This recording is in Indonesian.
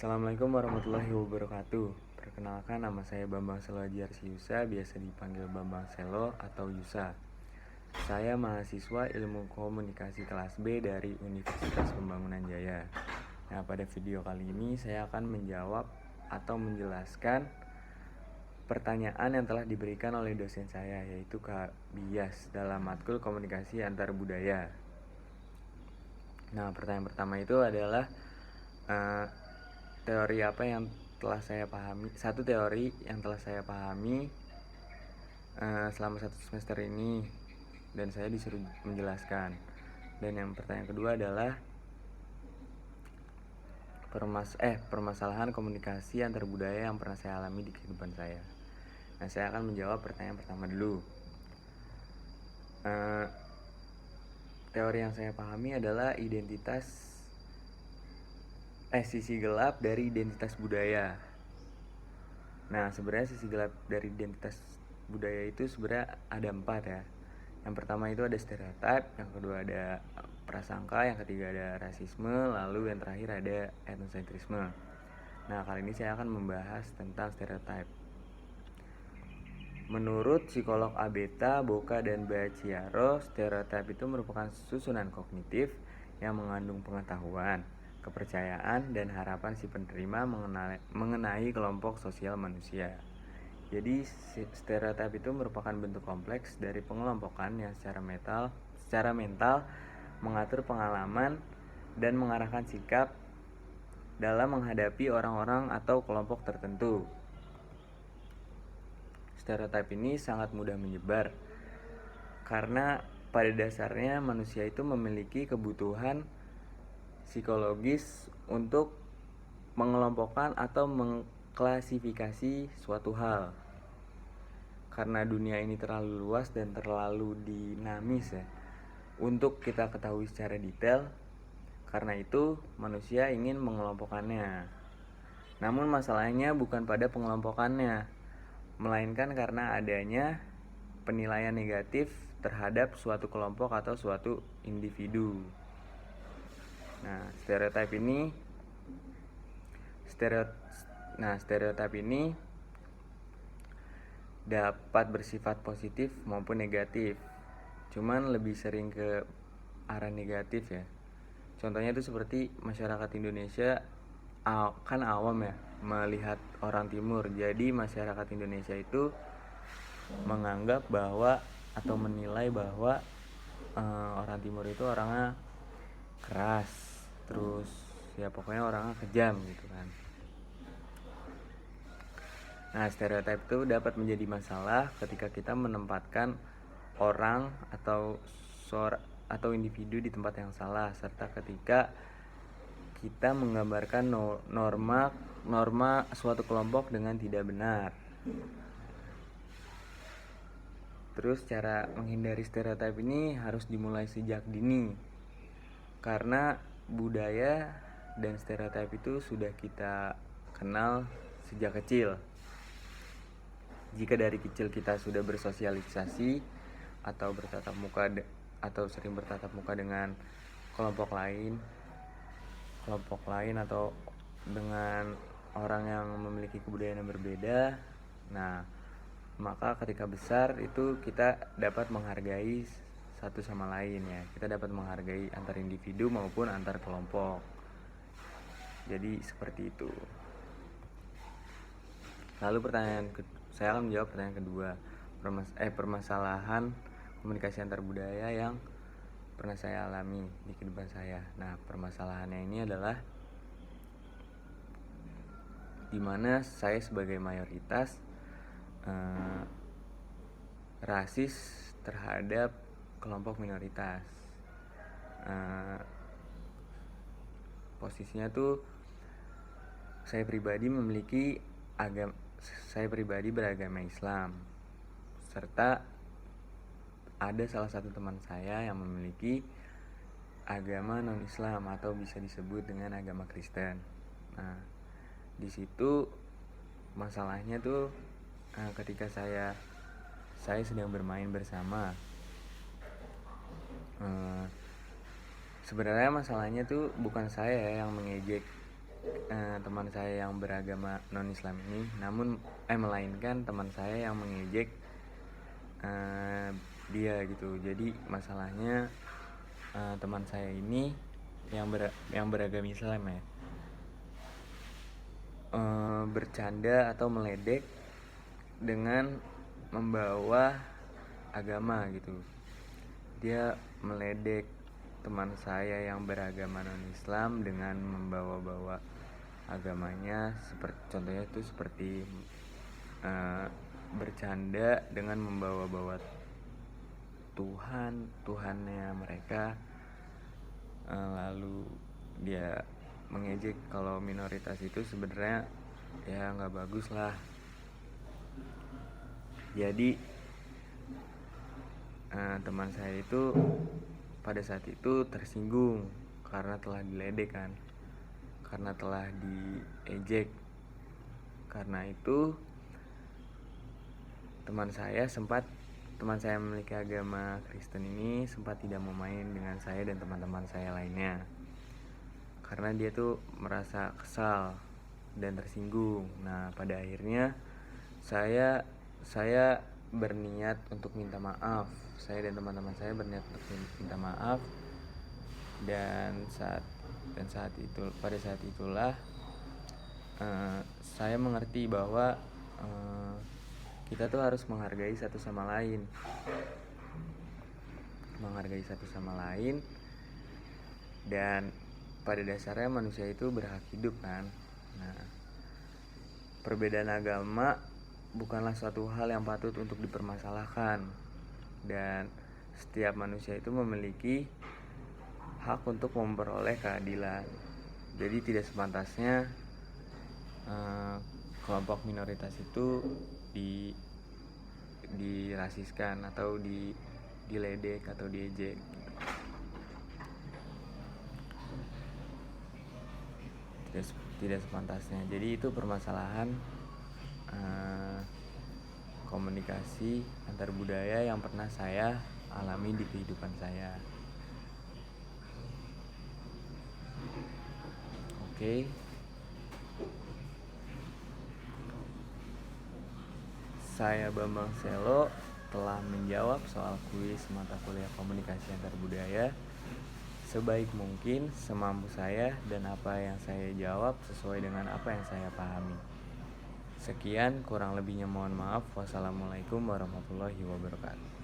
Assalamualaikum warahmatullahi wabarakatuh. Perkenalkan, nama saya Bambang Selo Yusa, biasa dipanggil Bambang Selo atau Yusa. Saya mahasiswa Ilmu Komunikasi kelas B dari Universitas Pembangunan Jaya. Nah, pada video kali ini saya akan menjawab atau menjelaskan pertanyaan yang telah diberikan oleh dosen saya, yaitu Kak Bias dalam matkul komunikasi antar budaya. Nah, pertanyaan pertama itu adalah teori apa yang telah saya pahami, satu teori yang telah saya pahami selama satu semester ini, dan saya disuruh menjelaskan. Dan yang pertanyaan kedua adalah permasalahan komunikasi antar budaya yang pernah saya alami di kehidupan saya. Nah, saya akan menjawab pertanyaan pertama dulu. Teori yang saya pahami adalah sisi gelap dari identitas budaya. Nah, sebenarnya sisi gelap dari identitas budaya itu sebenarnya ada 4 ya. Yang pertama itu ada stereotip, yang kedua ada prasangka, yang ketiga ada rasisme, lalu yang terakhir ada etnosentrisme. Nah, kali ini saya akan membahas tentang stereotip. Menurut psikolog Abeta, Boka, dan Baciaro, stereotip itu merupakan susunan kognitif yang mengandung pengetahuan, kepercayaan, dan harapan si penerima mengenai kelompok sosial manusia. Jadi, stereotip itu merupakan bentuk kompleks dari pengelompokan yang secara mental mengatur pengalaman dan mengarahkan sikap dalam menghadapi orang-orang atau kelompok tertentu. Stereotip ini sangat mudah menyebar karena pada dasarnya manusia itu memiliki kebutuhan psikologis untuk mengelompokkan atau mengklasifikasi suatu hal. Karena dunia ini terlalu luas dan terlalu dinamis ya untuk kita ketahui secara detail. Karena itu manusia ingin mengelompokkannya. Namun masalahnya bukan pada pengelompokannya, melainkan karena adanya penilaian negatif terhadap suatu kelompok atau suatu individu. Nah, stereotip ini dapat bersifat positif maupun negatif. Cuman lebih sering ke arah negatif ya. Contohnya itu seperti masyarakat Indonesia kan awam ya melihat orang timur. Jadi masyarakat Indonesia itu menganggap bahwa atau menilai bahwa orang timur itu orangnya keras, terus ya pokoknya orangnya kejam gitu kan. Nah, stereotip itu dapat menjadi masalah ketika kita menempatkan orang atau individu di tempat yang salah, serta ketika kita menggambarkan norma suatu kelompok dengan tidak benar. Terus cara menghindari stereotip ini harus dimulai sejak dini, karena budaya dan stereotip itu sudah kita kenal sejak kecil. Jika dari kecil kita sudah bersosialisasi atau sering bertatap muka dengan kelompok lain atau dengan orang yang memiliki kebudayaan yang berbeda, nah maka ketika besar itu kita dapat menghargai satu sama lain ya. Kita dapat menghargai antar individu maupun antar kelompok. Jadi seperti itu. Lalu saya akan menjawab pertanyaan kedua. Permasalahan komunikasi antar budaya yang pernah saya alami di kehidupan saya. Nah, permasalahannya ini adalah dimana saya sebagai mayoritas rasis terhadap kelompok minoritas. Posisinya tuh saya pribadi beragama Islam, serta ada salah satu teman saya yang memiliki agama non-Islam atau bisa disebut dengan agama Kristen. Nah, di situ masalahnya tuh ketika saya sedang bermain bersama. Sebenarnya masalahnya tuh bukan saya yang mengejek teman saya yang beragama non-Islam ini, melainkan teman saya yang mengejek dia gitu. Jadi masalahnya teman saya ini yang beragama Islam ya, bercanda atau meledek dengan membawa agama gitu. Dia meledek teman saya yang beragama non-Islam dengan membawa-bawa agamanya, contohnya itu seperti bercanda dengan membawa-bawa Tuhannya mereka, lalu dia mengejek kalau minoritas itu sebenarnya ya nggak bagus lah. Jadi teman saya itu pada saat itu tersinggung karena telah diledek kan, karena telah diejek. Karena itu teman saya memiliki agama Kristen ini sempat tidak mau main dengan saya dan teman-teman saya lainnya, karena dia tuh merasa kesal dan tersinggung. Nah, pada akhirnya saya berniat untuk minta maaf. Saya dan teman-teman saya berniat untuk minta maaf, pada saat itulah saya mengerti bahwa kita tuh harus menghargai satu sama lain, dan pada dasarnya manusia itu berhak hidup kan. Nah, perbedaan agama bukanlah suatu hal yang patut untuk dipermasalahkan, dan setiap manusia itu memiliki hak untuk memperoleh keadilan. Jadi tidak sepantasnya kelompok minoritas itu dirasiskan atau diledek atau diejek. Tidak sepantasnya. Jadi itu permasalahan komunikasi antar budaya yang pernah saya alami di kehidupan saya. Oke. Saya Bambang Selo telah menjawab soal kuis mata kuliah komunikasi antar budaya sebaik mungkin, semampu saya, dan apa yang saya jawab sesuai dengan apa yang saya pahami. Sekian, kurang lebihnya mohon maaf. Wassalamualaikum warahmatullahi wabarakatuh.